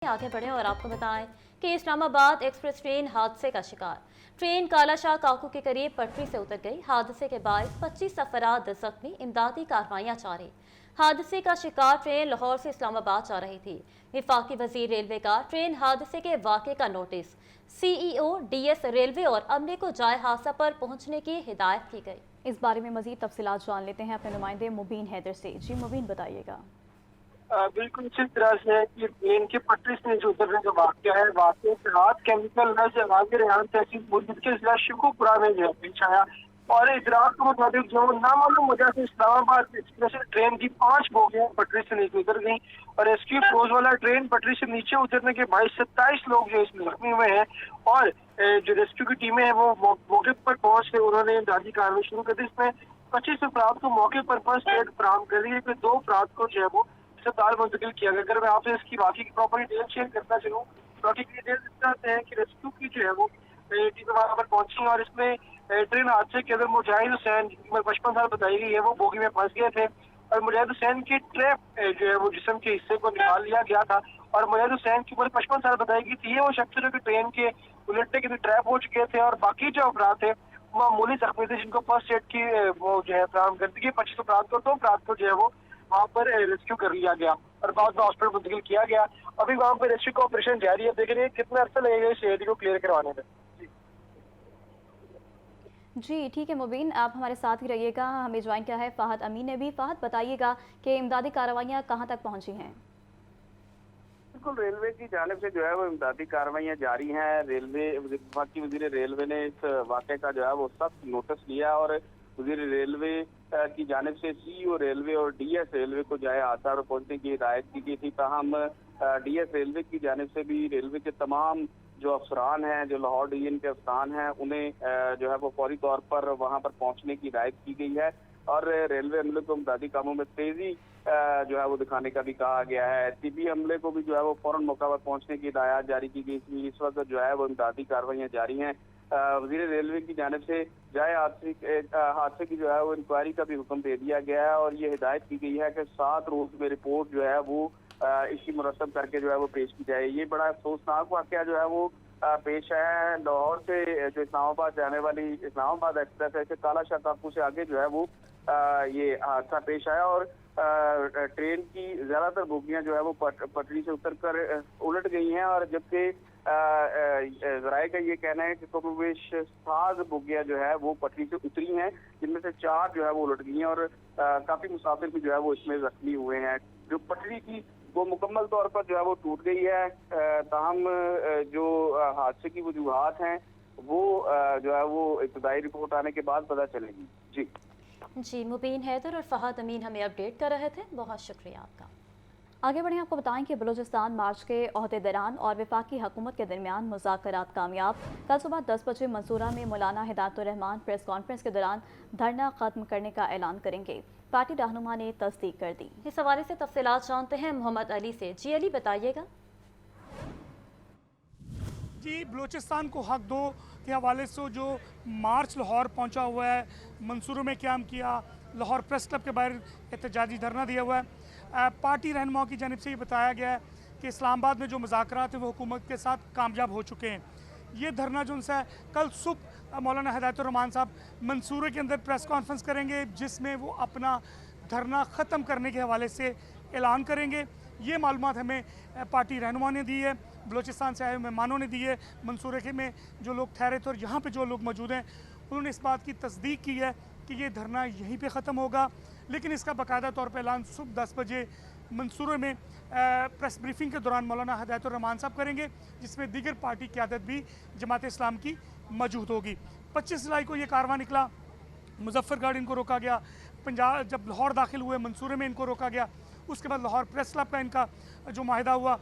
आगे बढ़े और आपको बताएं कि इस्लामाबाद एक्सप्रेस ट्रेन हादसे का शिकार। ट्रेन कालाशाह काकू के करीब पटरी से उतर गई। हादसे के बाद 25 अफराद जख्मी, इमदादी कार्रवाइयां जारी। हादसे का शिकार ट्रेन लाहौर से इस्लामाबाद जा रही थी। वफाकी वजीर रेलवे का ट्रेन हादसे के वाक़े का नोटिस CEO DS रेलवे और अमले को जाए हादसा पर पहुंचने की हिदायत की गई। इस बारे में मजीद तफसीलात जान लेते हैं अपने नुमाइंदे मुबीन हैदर से। जी मुबीन, बताइएगा। बिल्कुल इसी तरह से है कि ट्रेन की पटरी से जो उतरने का वाक़या है, वाक़े के रात केमिकल आगे रेहान तहसील मुल्क के जिला शिकोपुरा में जो है पेश आया और इतराक के मुताबिक जो नामालूम वजह से इस्लामाबाद एक्सप्रेस ट्रेन की 5 बोगियां पटरी से नीचे उतर गई और रेस्क्यू फोर्स वाला ट्रेन पटरी से नीचे उतरने के बाद 27 लोग जो इसमें जख्मी हुए हैं और जो रेस्क्यू की टीमें हैं वो मौके पर पहुंच के उन्होंने इमदादी कार्रवाई शुरू कर दी। इसमें 25 अफराद को मौके पर फर्स्ट एड फराहम कर दी है, फिर 2 अफराद को जो है वो अस्पताल मुंतकिल किया गया। अगर मैं आपसे इसकी बाकी की प्रॉपर डिटेल शेयर करना चाहूँ, बाकी की डिटेल इस तरह से है कि रेस्क्यू की जो है वो टीम वहाँ पर पहुंची और इसमें ट्रेन हादसे के अंदर मुजाहिद हुसैन, जिसकी उम्र 55 साल बताई गई है, वो बोगी में फंस गए थे और मुजाहिद हुसैन के ट्रैप जो है वो जिस्म के हिस्से को निकाल लिया गया था और मुजाहिद हुसैन की उम्र 55 साल बताई गई थी। ये वो शख्स जो कि ट्रेन के उलटने के लिए ट्रैप हो चुके थे और बाकी जो अफराद थे मामूली जख्मी थे, जिनको फर्स्ट एड की वो जो है फराहम कर दी गई। 25 अफराद को 2 अफराद को जो है वो वहाँ पर रेस्क्यू कर लिया गया और बाद में हॉस्पिटल मुंतकिल किया गया। अभी वहाँ पर रेस्क्यू का ऑपरेशन जारी है। देख रहे हैं कितना अर्सा लगेगा इस एरिया को क्लियर करवाने में। जी ठीक है मुबीन, आप हमारे साथ ही रहिएगा। हमें ज्वाइन किया है फ़हद अमीन ने भी। फ़हद, बताइएगा कि इमदादी कार्रवाइयाँ कहाँ तक पहुँची हैं? बिल्कुल, रेलवे की जानिब से जो है वो इमदादी कार्रवाइयाँ जारी हैं। रेलवे वफाकी वज़ीर रेलवे ने इस वाक़े का जो है वो सख्त नोटिस लिया और वज़ीर रेलवे की जानिब से CEO रेलवे और DS रेलवे को जाए हादसा पर पहुंचने की हिदायत की गई थी। ताहम DS रेलवे की जानिब से भी रेलवे के तमाम जो अफसरान हैं, जो लाहौर डिवीजन के अफसरान हैं, उन्हें जो है वो फौरी तौर पर वहाँ पर पहुँचने की हिदायत की गई है और रेलवे अमले को इमदादी कामों में तेजी जो है वो दिखाने का भी कहा गया है। TB अमले को भी जो है वो फौरन मौका पर पहुँचने की हिदायत जारी की गई थी। इस वक्त जो है वो इमदादी कार्रवाइयाँ जारी हैं। वज़ीर रेलवे की जानिब से जाए हादसे की जो है वो इंक्वायरी का भी हुक्म दे दिया गया है और ये हिदायत की गई है कि 7 रोज में रिपोर्ट जो है वो इसकी मुरतब करके जो है वो पेश की जाए। ये बड़ा अफसोसनाक वाक़या जो है वो पेश है। लाहौर से जो इस्लामाबाद जाने वाली इस्लामाबाद एक्सप्रेस है, कालाशाह काकू से आगे जो है वो ये हादसा पेश आया और ट्रेन की ज़्यादातर बोगियां जो है वो पटरी से उतर कर उलट गई हैं और जबकि ज़राए का ये कहना है कि कमोबेश 7 बोगियां जो है वो पटरी से उतरी हैं, जिनमें से 4 जो है वो उलट गई हैं और काफ़ी मुसाफिर भी जो है वो इसमें जख्मी हुए हैं। जो पटरी थी वो मुकम्मल तौर पर जो है वो टूट गई है। ताहम जो हादसे की वजूहात हैं वो जो है वो इब्तदाई रिपोर्ट आने के बाद पता चलेगी। जी मुबीन हैदर और फ़हद अमीन हमें अपडेट कर रहे थे, बहुत शुक्रिया आपका। आगे बढ़ें, आपको बताएं कि बलूचिस्तान मार्च के अहदेदारान और वफाकी हुकूमत के दरमियान मुज़ाकरात कामयाब। कल सुबह 10 बजे मंसूरा में मौलाना हिदायतुर रहमान प्रेस कॉन्फ्रेंस के दौरान धरना खत्म करने का ऐलान करेंगे। पार्टी रहनुमा ने तस्दीक कर दी। इस हवाले से तफसीलात जानते हैं मोहम्मद अली से। जी अली, बताइएगा। जी, बलूचिस्तान को हक दो के हवाले से जो मार्च लाहौर पहुंचा हुआ है, मंसूरों में क़याम किया, लाहौर प्रेस क्लब के बाहर एहतजाजी धरना दिया हुआ है। पार्टी रहनुमाओं की जानिब से ये बताया गया है कि इस्लामाबाद में जो मुज़ाकरात हैं वो हुकूमत के साथ कामयाब हो चुके हैं। ये धरना जो उनसे कल सुबह मौलाना हिदायतुर रहमान साहब मंसूरे के अंदर प्रेस कॉन्फ्रेंस करेंगे, जिसमें वो अपना धरना ख़त्म करने के हवाले से ऐलान करेंगे। ये मालूमात हमें पार्टी रहनुमा ने दी है, बलूचिस्तान से आए मेहमानों ने दी है। मंसूरे के में जो लोग ठहरे थे और यहाँ पे जो लोग मौजूद हैं उन्होंने इस बात की तस्दीक की है कि ये धरना यहीं पे ख़त्म होगा, लेकिन इसका बाकायदा तौर पर ऐलान सुबह 10 बजे मंसूरे में प्रेस ब्रीफिंग के दौरान मौलाना हिदायतुर रहमान साहब करेंगे, जिसमें दीगर पार्टी क़यादत भी जमात इस्लाम की मौजूद होगी। 25 जुलाई को ये कारवां निकला, मुजफ्फरगढ़ इनको रोका गया। पंजाब जब लाहौर दाखिल हुए मंसूरे में इनको रोका गया। उसके बाद लाहौर प्रेस क्लब का इनका जो माहिदा हुआ,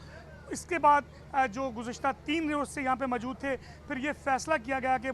इसके बाद जो गुज़िश्ता 3 रोज़ से यहाँ पे मौजूद थे, फिर ये फ़ैसला किया गया कि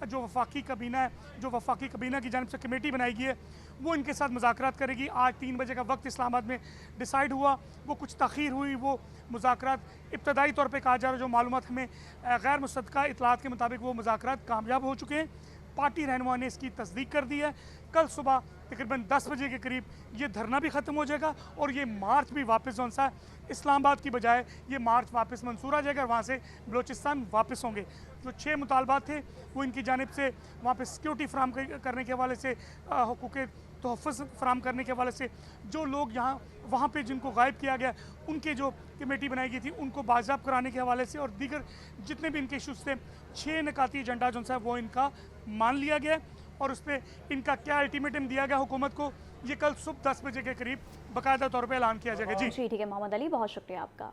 जो वफाकी कबीना है, जो वफाकी कबीना की जानिब से कमेटी बनाई गई है, वो इनके साथ मुज़ाकरात करेगी। आज 3 बजे का वक्त इस्लामाबाद में डिसाइड हुआ, वो कुछ तख़ीर हुई। वो मुज़ाकरात इब्तदाई तौर पर कहा जा रहा है, जो मालूमात हमें गैर मुसद्दक़ा इतलात के मुताबिक वो मुज़ाकरात कामयाब हो चुके हैं। पार्टी रहनुमा ने इसकी तस्दीक कर दी है। कल सुबह तकरीबन 10 बजे के करीब ये धरना भी ख़त्म हो जाएगा और ये मार्च भी वापस जो सा इस्लामाबाद की बजाय ये मार्च वापस मंसूर आ जाएगा और वहाँ से बलूचिस्तान वापस होंगे। जो 6 मुतालबात थे वो इनकी जानिब से वहाँ पे सिक्योरिटी फराम करने के हवाले से, हुकूक़ तोहफ़्फ़ुज़ फराम करने के हवाले से, जो लोग यहाँ वहाँ पे जिनको गायब किया गया उनके जो कमेटी बनाई गई थी उनको बाज़ाब कराने के हवाले से और दीगर जितने भी इनके इशूज़ थे 6 निकाती एजेंडा जो है वो इनका मान लिया गया और उस पर इनका क्या अल्टीमेटम दिया गया हुकूमत को, ये कल सुबह 10 बजे के करीब बाकायदा तौर पर ऐलान किया जाएगा। जी ठीक है मोहम्मद अली, बहुत शुक्रिया आपका।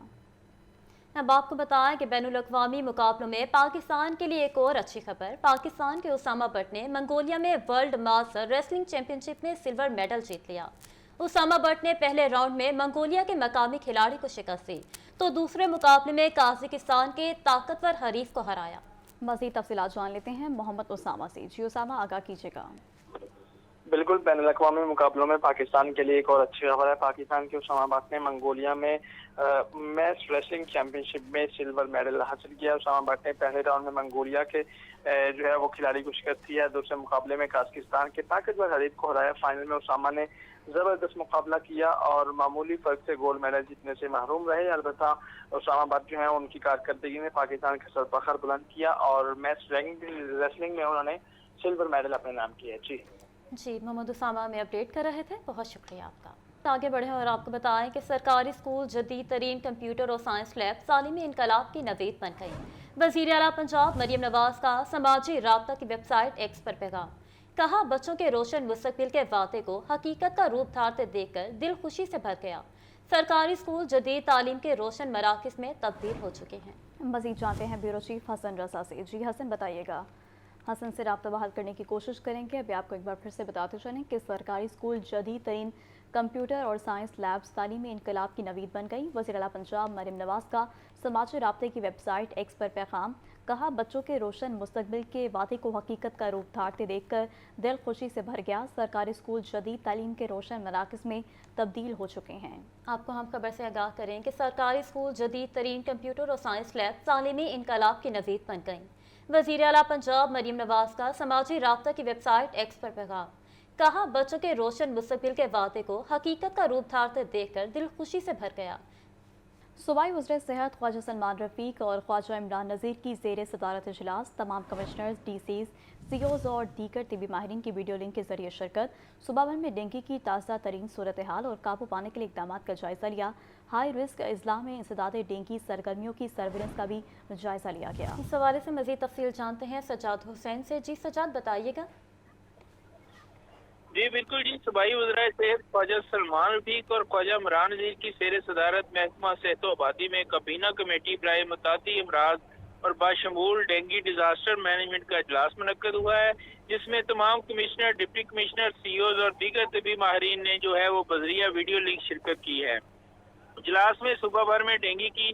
अब आपको बताएं कि बैनुल-अक़वामी मुकाबलों में पाकिस्तान के लिए एक और अच्छी खबर। पाकिस्तान के उसामा बट ने मंगोलिया में वर्ल्ड मास्टर रेसलिंग चैंपियनशिप में सिल्वर मेडल जीत लिया। उसामा बट ने पहले राउंड में मंगोलिया के मकामी खिलाड़ी को शिकस्त दी तो दूसरे मुकाबले में काज़ाकिस्तान के ताकतवर हरीफ को हराया। मज़ीद तफसीलात जान लेते हैं मोहम्मद उसामा से। जी उसामा, आगाह कीजिएगा। बिल्कुल, बैनुल-अक़वामी मुकाबलों में पाकिस्तान के लिए एक और अच्छी खबर है। पाकिस्तान के उसामा बट ने मंगोलिया में मैच रेसलिंग चैंपियनशिप में सिल्वर मेडल हासिल किया। उसामा बट ने पहले राउंड में मंगोलिया के जो है वो खिलाड़ी को शिकस्त दी है। दूसरे मुकाबले में काज़ाकिस्तान के ताकतवर हरीफ को हराया। फाइनल में उसामा ने जबरदस्त मुकाबला किया और मामूली फर्क से गोल्ड मेडल जीतने से महरूम रहे। अलबत्ता उसामा बट जो है उनकी कारकर्दगी में पाकिस्तान के सर फखर बुलंद किया और मैच रेसलिंग में उन्होंने सिल्वर मेडल अपने नाम किया। जी मोहम्मद उसामा में अपडेट कर रहे थे, बहुत शुक्रिया आपका। आगे बढ़े और आपको बताएं कि सरकारी स्कूल जदीद तरीन कंप्यूटर और साइंस लैब तालीमी इनकलाब की नवीद बन गई। वज़ीर आला पंजाब मरियम नवाज का समाजी राब्ता की वेबसाइट एक्स पर पैगाम। कहा, बच्चों के रोशन मुस्तकबिल के वादे को हकीकत का रूप धारते देखकर दिल खुशी से भर गया। सरकारी स्कूल जदीद तालीम के रोशन मराकज़ में तब्दील हो चुके हैं। मज़ीद जानते हैं ब्यूरो चीफ हसन रज़ा से। जी हसन, बताइएगा। हसन से राब्ता बहाल करने की कोशिश करेंगे। अभी आपको एक बार फिर से बताते चलें कि सरकारी स्कूल जदीद तरीन कंप्यूटर और साइंस लैब्स तालीमी इनकलाब की नवीद बन गई। वज़ीर आला पंजाब मरियम नवाज का समाजी राब्ते की वेबसाइट एक्स पर पैगाम। कहा, बच्चों के रोशन मुस्तकबिल के वादे को हकीकत का रूप धारते देखकर दिल खुशी से भर गया। सरकारी स्कूल जदीद तालीम के रोशन मराकज़ में तब्दील हो चुके हैं। आपको हम खबर से आगाह करें कि सरकारी स्कूल जदीद तरीन कंप्यूटर और साइंस लैब तालीमी इनकलाब की नवीद बन गई। वज़ीर आला पंजाब मरियम नवाज का समाजी राब्ता की वेबसाइट एक्स पर पैगाम। कहा, बच्चों के रोशन मुस्तकबिल के वादे को हकीकत का रूप धारते देखकर दिल खुशी से भर गया। सूबाई वज़ीर सेहत ख्वाजा सलमान रफ़ीक और ख्वाजा इमरान नज़ीर की ज़ेर सदारत इजलास। तमाम कमिश्नर्स, DCs, COs और दीगर तिबी माहिरीन की वीडियो लिंक के जरिए शिरकत। सूबा भर में डेंगू की ताज़ा तरीन सूरत हाल और काबू पाने के लिए इक़दाम का जायज़ा लिया। हाई रिस्क अजला में इंसदाद डेंगू सरगर्मियों की सर्विलेंस का भी जायज़ा लिया गया। इस हवाले से मज़ीद तफसील जानते हैं सज्जाद हुसैन से। जी सज्जाद, बताइएगा। जी बिल्कुल जी, सूबाई वज़ीर सेहत ख्वाजा सलमान रफ़ीक और ख्वाजा इमरान नज़ीर की सैर सदारत महकमा सेहत आबादी में कबीना कमेटी बराए मुतादी अमराज और बाशमूल डेंगू डिजास्टर मैनेजमेंट का इजलास मुनक्कद हुआ है, जिसमें तमाम कमिश्नर, डिप्टी कमिश्नर, COs और दीगर तबी माहिरीन ने जो है वो बजरिया वीडियो लिंक शिरकत की है। इजलास में सुबह भर में डेंगू की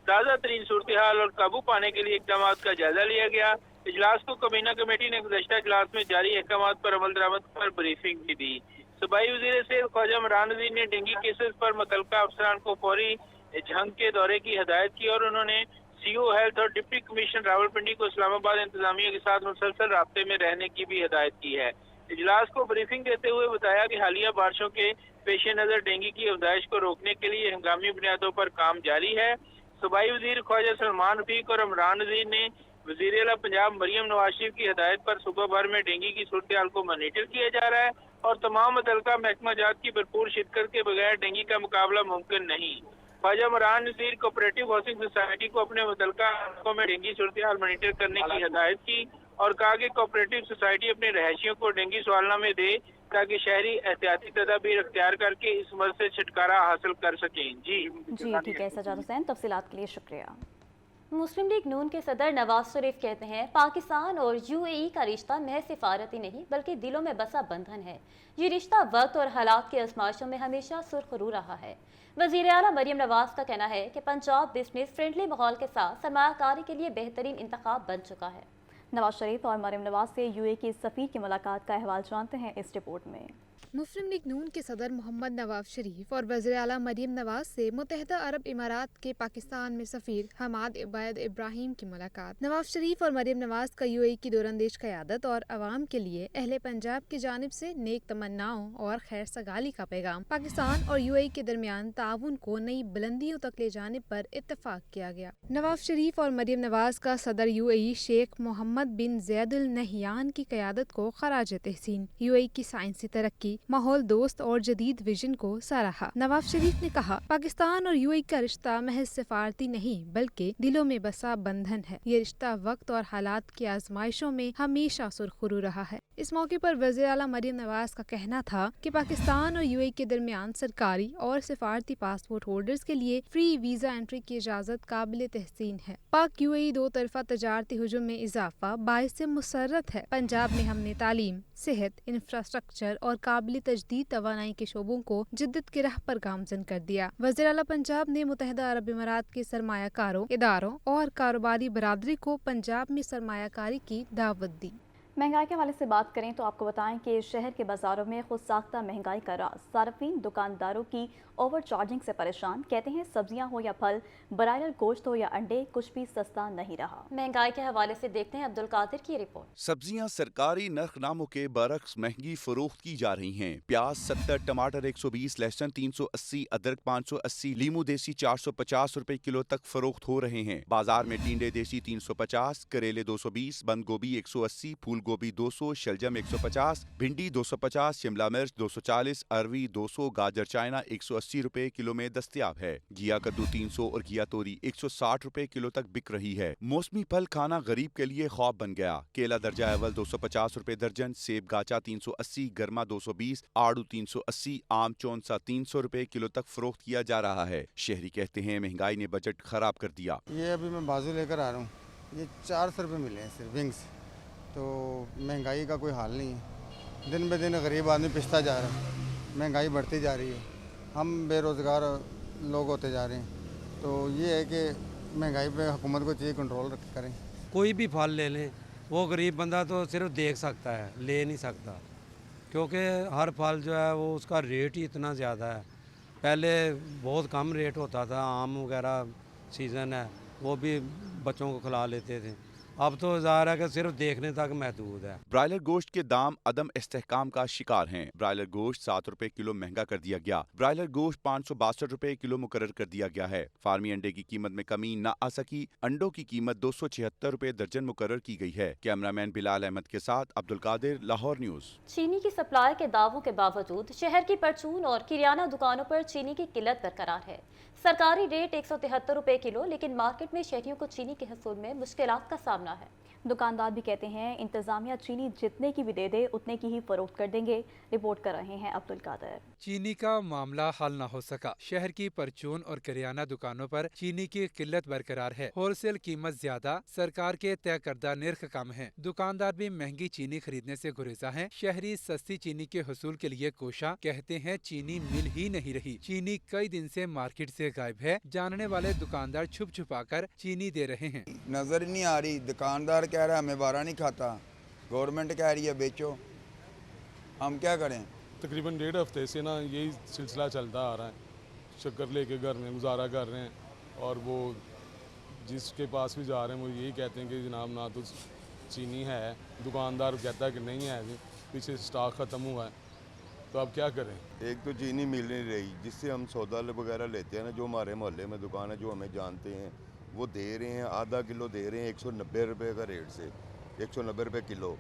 ताज़ा तरीन सूरत हाल और काबू पाने के लिए इक़दाम का जायजा लिया गया। इजलास को कबीना कमेटी ने गुज़श्ता इजलास में जारी अहकाम पर अमल दरामद पर ब्रीफिंग भी दी। सूबाई वज़ीर सेहत ख्वाजा इमरान नज़ीर ने डेंगू केसेस पर मुतल्लिका अफसरान को फौरी झंग के दौरे की हिदायत की और उन्होंने CO हेल्थ और डिप्टी कमिश्नर रावलपिंडी को इस्लामाबाद इंतजामिया के साथ मुसलसल राब्ते में रहने की भी हिदायत की है। इजलास को ब्रीफिंग देते हुए बताया कि हालिया बारिशों के पेश नज़र डेंगू की अफजाइश को रोकने के लिए हंगामी बुनियादों पर काम जारी है। सूबाई वज़ीर ख्वाजा सलमान रफ़ीक और इमरान नज़ीर ने वज़ीर आला पंजाब मरियम नवाज शरीफ की हिदायत पर सुबह भर में डेंगू की सूरत हाल को मॉनिटर किया जा रहा है और तमाम मुतल्लिका महकमा जात की भरपूर शिरकत के बगैर डेंगू का मुकाबला मुमकिन नहीं। Khwaja Imran Nazir cooperative housing society को अपने मुतल्लिका इलाकों में डेंगू सूरत हाल मॉनिटर करने की हिदायत की और कहा कि कोऑपरेटिव सोसाइटी अपने रहायशियों को डेंगू सवालनामे दे ताकि शहरी एहतियाती तदाबीर अख्तियार करके इस मर्ज से छुटकारा हासिल कर सकें। जी ठीक है सज्जाद हुसैन, तफसीलात के लिए शुक्रिया। मुस्लिम लीग नून के सदर नवाज शरीफ कहते हैं, पाकिस्तान और UAE का रिश्ता महज सिफारती नहीं बल्कि दिलों में बसा बंधन है। ये रिश्ता वक्त और हालात की आजमाइशों में हमेशा सुरखरू रहा है। वज़ीर आला मरियम नवाज का कहना है कि पंजाब बिजनेस फ्रेंडली माहौल के साथ सरमायाकारी के लिए बेहतरीन इंतखाब बन चुका है। नवाज शरीफ और मरियम नवाज से UAE के सफ़ीर की मुलाकात का अहवाल जानते हैं इस रिपोर्ट में। मुस्लिम लीग नून के सदर मोहम्मद नवाज शरीफ और वज़ीर आला मरीम नवाज से मुत्तहिदा अरब इमारात के पाकिस्तान में सफ़ीर हमाद उबैद इब्राहिम की मुलाकात। नवाज शरीफ और मरीम नवाज का यूएई की दूरंदेश क़यादत और अवाम के लिए अहले पंजाब की जानिब से नेक तमन्नाओं और खैर सगाली का पैगाम। पाकिस्तान और यूएई के दरमियान ताउन को नई बुलंदियों तक ले जाने पर इत्तफाक किया गया। नवाज शरीफ और मरीम नवाज का सदर यूएई शेख मोहम्मद बिन ज़ैद अल नहयान की क़यादत को खराज तहसीन। यूएई की साइंसी तरक्की, माहौल दोस्त और जदीद विजन को सराहा। नवाज शरीफ ने कहा, पाकिस्तान और यूएई का रिश्ता महज सिफारती नहीं बल्कि दिलों में बसा बंधन है। ये रिश्ता वक्त और हालात की आजमाइशों में हमेशा सुरखरू रहा है। इस मौके पर वज़ीर आला मरीम नवाज का कहना था कि पाकिस्तान और यूएई के दरमियान सरकारी और सिफारती पासपोर्ट होल्डर्स के लिए फ्री वीज़ा एंट्री की इजाज़त काबिल तहसीन है। पाक यूएई दो तरफा तजारती हुजूम में इजाफा बाइस मुसर्रत है। पंजाब में हमने तालीम, सेहत, इंफ्रास्ट्रक्चर और काबिल तजदीद तवानाई के शोबों को जिद्दत की राह पर गामजन कर दिया। वज़ीर आला पंजाब ने मुत्तहिदा अरब इमारात के सरमायाकारों, इदारों और कारोबारी बरादरी को पंजाब में सरमायाकारी की दावत दी। महंगाई के हवाले से बात करें तो आपको बताएं कि शहर के बाजारों में खुद साख्ता महंगाई का राज। सार्फिन दुकानदारों की ओवर चार्जिंग से परेशान। कहते हैं सब्जियां हो या फल, ब्रायलर गोश्त हो या अंडे, कुछ भी सस्ता नहीं रहा। महंगाई के हवाले से देखते हैं अब्दुल कादिर की रिपोर्ट। सब्जियां सरकारी नरखनामों के बरक्स महंगी फरोख्त की जा रही हैं। प्याज 70, टमाटर 120, लहसुन 380, अदरक 580, लीमू देसी 450 रुपए किलो तक फरोख्त हो रहे हैं। बाजार में टिंडे देसी 350, करेले 220, बंद गोभी 180, फूल गोभी 200, शलजम 150, भिंडी 250, शिमला मिर्च 240, अरवी 200, गाजर चाइना 180 रुपए किलो में दस्तयाब है। घिया कद्दू 300 और घिया तोरी 160 रुपए किलो तक बिक रही है। मौसमी फल खाना गरीब के लिए ख्वाब बन गया। केला दर्जा अव्वल 250 रुपए दर्जन, सेब गाचा 380, गरमा 220, आड़ू 380, आम चौंसा 300 रुपए किलो तक फरोख्त किया जा रहा है। शहरी कहते हैं महंगाई ने बजट खराब कर दिया। ये अभी मैं बाजू लेकर आ रहा हूँ, ये 400 रुपये मिले हैं सिर्फ विंग्स। तो महंगाई का कोई हाल नहीं है। दिन ब दिन गरीब आदमी पिसता जा रहा है, महंगाई बढ़ती जा रही है, हम बेरोज़गार लोग होते जा रहे हैं। तो ये है कि महंगाई पे हुकूमत को चाहिए कंट्रोल करें। कोई भी फल ले लें, वो गरीब बंदा तो सिर्फ देख सकता है, ले नहीं सकता, क्योंकि हर फल जो है वो उसका रेट ही इतना ज़्यादा है। पहले बहुत कम रेट होता था, आम वगैरह सीज़न है वो भी बच्चों को खिला लेते थे, अब तो ज़ाहिर है कि सिर्फ देखने तक महदूद है। ब्रायलर गोश्त के दाम अदम इस्तेहकाम का शिकार हैं। ब्रायलर गोश्त 7 रुपए किलो महंगा कर दिया गया। ब्रायलर गोश्त 562 रुपए किलो मुकर्रर कर दिया गया है। फार्मी अंडे की कीमत में कमी न आ सकी। अंडों की कीमत 276 रुपए दर्जन मुकर्रर की गई है। कैमरामैन बिलाल अहमद के साथ अब्दुल कादिर, लाहौर न्यूज़। चीनी की सप्लाई के दावों के बावजूद शहर की परचून और किराना दुकानों पर चीनी की किल्लत बरकरार है। सरकारी रेट 173 रुपए किलो, लेकिन मार्केट में शहरियों को चीनी के हसूल में मुश्किलात का सामना है। दुकानदार भी कहते हैं इंतजामिया चीनी जितने की भी दे दे उतने की ही फरोख्त कर देंगे। रिपोर्ट कर रहे हैं अब्दुल कादिर। चीनी का मामला हल न हो सका। शहर की परचून और करियाना दुकानों पर चीनी की किल्लत बरकरार है। होलसेल कीमत ज्यादा, सरकार के तय करदा निर्ख कम है। दुकानदार भी महंगी चीनी खरीदने से गुरेजा हैं। शहरी सस्ती चीनी के हसूल के लिए कोशा, कहते हैं चीनी मिल ही नहीं रही। चीनी कई दिन से मार्केट से गायब है। जानने वाले दुकानदार छुप छुपा कर चीनी दे रहे हैं। नजर नहीं आ रही, दुकानदार कह रहा है हमें बारह नहीं खाता, गवर्नमेंट कह रही है बेचो, हम क्या करें। तकरीबन 1.5 हफ्ते से ना यही सिलसिला चलता आ रहा है। शक्कर लेके घर में गुजारा कर रहे हैं और वो जिसके पास भी जा रहे हैं वो यही कहते हैं कि जनाब ना तो चीनी है, दुकानदार कहता है कि नहीं है, पीछे स्टॉक ख़त्म हुआ है, तो अब क्या करें। एक तो चीनी मिल नहीं रही, जिससे हम सौदा वगैरह लेते हैं ना, जो हमारे मोहल्ले में दुकान है जो हमें जानते हैं वो दे रहे हैं, आधा किलो दे रहे हैं 190 रुपये का रेट से, 190 रुपये किलो।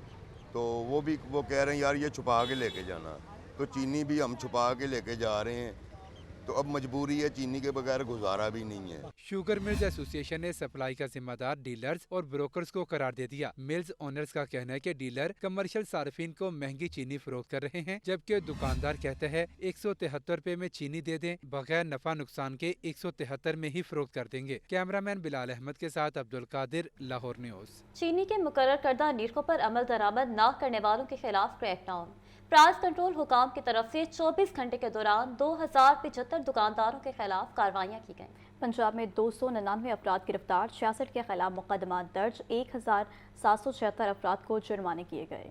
तो वो कह रहे हैं यार ये छुपा के लेके जाना, तो चीनी भी हम छुपा के लेके जा रहे हैं, तो अब मजबूरी है, चीनी के बगैर गुजारा भी नहीं है। शुगर मिल्स एसोसिएशन ने सप्लाई का जिम्मेदार डीलर्स और ब्रोकर्स को करार दे दिया। मिल्स ओनर्स का कहना है कि डीलर कमर्शियल सार्फिन को महंगी चीनी फरोख्त कर रहे हैं, जबकि दुकानदार कहते हैं 173 रुपए में चीनी दे दें, बगैर नफा नुकसान के 173 में ही फरोख्त कर देंगे। कैमरामैन बिलाल अहमद के साथ अब्दुल कादिर, लाहौर न्यूज़। चीनी के मुकर्रर करदा निर्खों पर अमल दरामद न करने वालों के खिलाफ क्रैकडाउन। प्राइस कंट्रोल हुकाम की तरफ से 24 घंटे के दौरान 2075 दुकानदारों के खिलाफ कार्रवाइयाँ की गईं। पंजाब में 299 अफराद गिरफ्तार, 66 के खिलाफ मुकदमा दर्ज, 1776 अफराद को जुर्माने किए गए।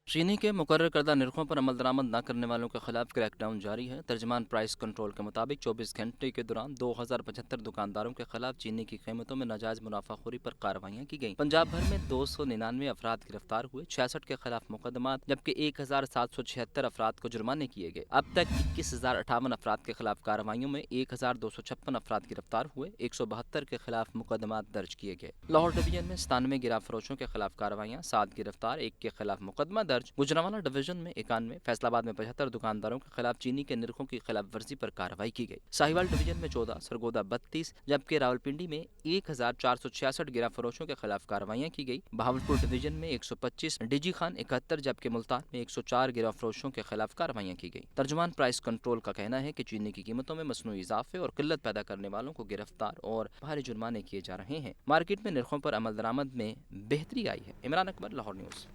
चीनी के मुकर्रर करदा निर्खों पर अमल दरामद न करने वालों के खिलाफ क्रैकडाउन जारी है। तर्जमान प्राइस कंट्रोल के मुताबिक 24 घंटे के दौरान 2075 दुकानदारों के खिलाफ चीनी की कीमतों में नाजायज मुनाफाखोरी पर कार्रवाइयाँ की गईं। पंजाब भर में 299 अफराद गिरफ्तार हुए, 66 के खिलाफ मुकदमात, जबकि 1776 अफराद को जुर्माने किए गए। अब तक 21,058 अफराद के खिलाफ कार्रवाइयों में 1256 अफराद गिरफ्तार हुए, 172 के खिलाफ मुकदमात दर्ज किए गए। लाहौर डिवीजन में 97 गिरा फरोशों के खिलाफ कार्रवाइयाँ, 7 गिरफ्तार, 1 के खिलाफ मुकदमा दर्ज। गुजरांवाला डिवीजन में 91, फैसलाबाद में 75 दुकानदारों के खिलाफ चीनी के निर्खों की खिलाफ वर्जी पर कार्रवाई की गई। साहिवाल डिवीजन में 14, सरगोदा 32, जबकि रावलपिंडी में 1466 गिरा फरोशों के खिलाफ कार्रवाइयाँ की गई। बहावलपुर डिवीजन में 125, डीजी खान 71, जबकि मुल्तान में 104 गिरा फरोशों के खिलाफ कार्रवाइयाँ की गई। तर्जुमान प्राइस कंट्रोल का कहना है कि चीनी की कीमतों में मसनूई इजाफे और किल्लत पैदा करने वालों को गिरफ्तार और भारी जुर्माने किए जा रहे हैं। मार्केट में निर्खों पर अमल दरामद में बेहतरी आई है। इमरान अकबर, लाहौर न्यूज़।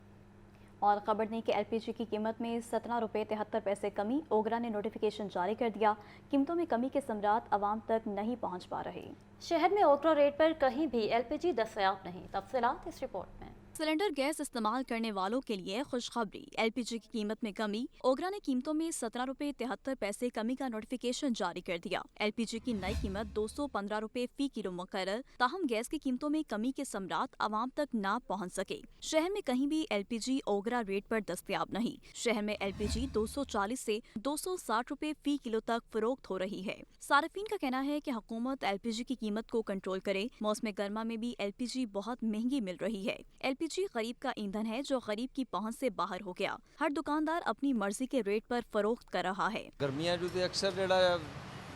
और खबर ने कि एलपीजी की कीमत में 17 रुपये 73 पैसे कमी, ओगरा ने नोटिफिकेशन जारी कर दिया। कीमतों में कमी के समरात आवाम तक नहीं पहुंच पा रहे। शहर में ओगरा रेट पर कहीं भी एलपीजी दस्तयाब नहीं। तफसीलात इस रिपोर्ट में। सिलेंडर गैस इस्तेमाल करने वालों के लिए खुशखबरी, एलपीजी की कीमत में कमी। ओगरा ने कीमतों में 17 रुपये 73 पैसे कमी का नोटिफिकेशन जारी कर दिया। एलपीजी की नई कीमत 215 रुपये फी किलो मुकर्रर, ताहम गैस की कीमतों में कमी के समरात आवाम तक ना पहुंच सके। शहर में कहीं भी एलपीजी ओगरा रेट पर दस्तयाब नहीं। शहर में एलपीजी 240 से 260 रुपये फी किलो तक फरोख्त हो रही है। सार्फिन का कहना है कि हुकूमत एलपीजी की कीमत को कंट्रोल करे। मौसम गर्मा में भी एलपीजी बहुत महंगी मिल रही है। एलपीजी गरीब का ईंधन है जो गरीब की पहुंच से बाहर हो गया। हर दुकानदार अपनी मर्जी के रेट पर फरोख्त कर रहा है। गर्मियां जो अक्सर जेड़ा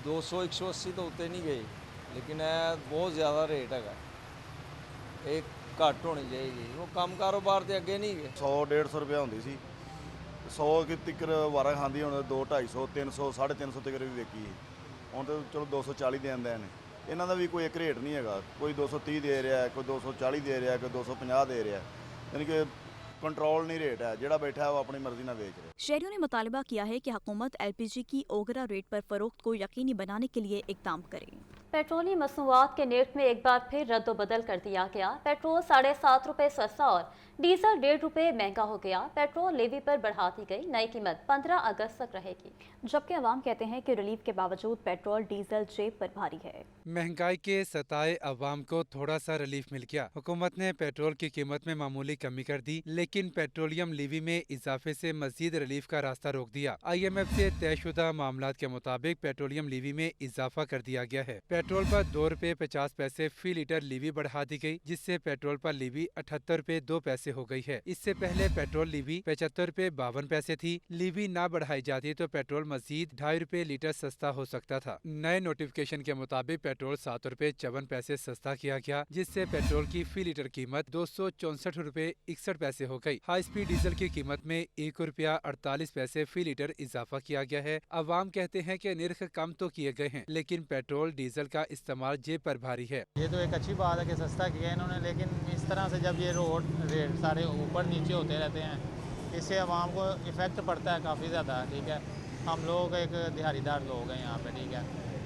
200 180 तो उत्ते नहीं गए, लेकिन बहुत ज़्यादा रेट है। एक घट होनी चाहिए, वो कम कारोबार तो अगे नहीं गए। 100-150 रुपया होंदी सी, 100 की तिकर वारा खांदी, हुण 200-250 300 350 तक भी वेकी। हुण तो चलो 240 देंदे ने। इन्हां दा भी कोई एक रेट नहीं है। कोई 230 दे रहा है, कोई 240 दे रहा है, कोई 250 दे रहा है। यानी कि कंट्रोल नहीं रेट है, जेड़ा बैठा है वो अपनी मर्जी ना बेच रहा है। शहरियों ने मुतालबा किया है कि हुकूमत एलपीजी की ओगरा रेट पर फरोख्त को यकीनी बनाने के लिए इक़दाम करे। पेट्रोलियम मसनूआत के नेट में एक बार फिर रद्द-ओ-बदल कर दिया गया। पेट्रोल 7.5 रुपये सस्ता और डीजल 1.5 रुपये महंगा हो गया। पेट्रोल लेवी पर बढ़ा दी गई। नई कीमत 15 अगस्त तक रहेगी। जबकि अवाम कहते हैं कि रिलीफ के बावजूद पेट्रोल डीजल जेब पर भारी है। महंगाई के सताए अवाम को थोड़ा सा रिलीफ मिल गया। हुकूमत ने पेट्रोल की कीमत में मामूली कमी कर दी, लेकिन पेट्रोलियम लेवी में इजाफे से मजीद रिलीफ का रास्ता रोक दिया। IMF से तयशुदा मामलात के मुताबिक पेट्रोलियम लेवी में इजाफा कर दिया गया है। पेट्रोल पर 2 रुपये 50 पैसे फी लीटर लेवी बढ़ा दी गई, जिससे पेट्रोल पर लेवी 78 रुपये 2 पैसे हो गई है। इससे पहले पेट्रोल लेवी 75 रुपये 52 पैसे थी। लेवी ना बढ़ाई जाती तो पेट्रोल मजीद 2.5 रुपये लीटर सस्ता हो सकता था। नए नोटिफिकेशन के मुताबिक पेट्रोल 7 रुपये 54 पैसे सस्ता किया गया, जिससे पेट्रोल की फी लीटर कीमत 264 रुपये 61 पैसे हो गई। हाई स्पीड डीजल की कीमत में 1 रुपया 48 पैसे फी लीटर इजाफा किया गया है। अवाम कहते हैं कि निर्ख कम तो किए गए हैं, लेकिन पेट्रोल डीजल का इस्तेमाल जेब पर भारी है। ये तो एक अच्छी बात है कि सस्ता किया इन्होंने, लेकिन इस तरह से जब ये रोड रेट सारे ऊपर नीचे होते रहते हैं, इससे अवाम को इफ़ेक्ट पड़ता है काफ़ी ज़्यादा। ठीक है, हम लोग एक दिहाड़ीदार लोग हैं यहाँ पे। ठीक है,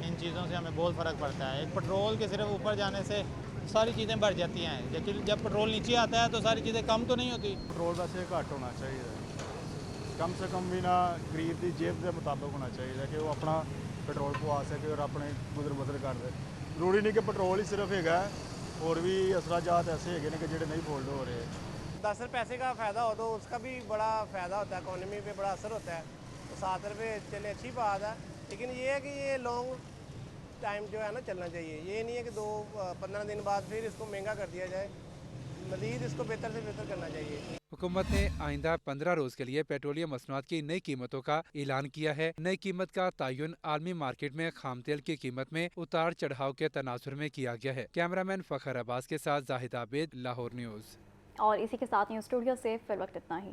इन चीज़ों से हमें बहुत फ़र्क पड़ता है। एक पेट्रोल के सिर्फ ऊपर जाने से सारी चीज़ें बढ़ जाती हैं, लेकिन जब पेट्रोल नीचे आता है तो सारी चीज़ें कम तो नहीं होती। पेट्रोल वैसे घट होना चाहिए, कम से कम भी ना गरीब की जेब के मुताबिक होना चाहिए कि वो अपना पेट्रोल पवा सके और अपने गुजर बसर कर दे। जरूरी नहीं कि पेट्रोल ही सिर्फ है, और भी असराजात ऐसे है कि जेडे नहीं फोल्ड हो रहे। 10 पैसे का फ़ायदा हो तो उसका भी बड़ा फ़ायदा होता है, इकोनॉमी पे बड़ा असर होता है। तो 7 रुपये चले अच्छी बात है, लेकिन ये है कि ये लॉन्ग टाइम जो है ना चलना चाहिए। ये नहीं है कि 15 दिन बाद फिर इसको महंगा कर दिया जाए, मज़ीद इसको बेहतर से बेहतर करना चाहिए। हुकूमत ने आइंदा 15 रोज के लिए पेट्रोलियम मसनूआत की नई कीमतों का ऐलान किया है। नई कीमत का तयन आलमी मार्केट में खाम तेल की कीमत में उतार चढ़ाव के तनासुर में किया गया है। कैमरामैन फखर अब्बास के साथ जाहिद आबिद, लाहौर न्यूज़। और इसी के साथ न्यूज़ स्टूडियो से फिर वक्त इतना ही।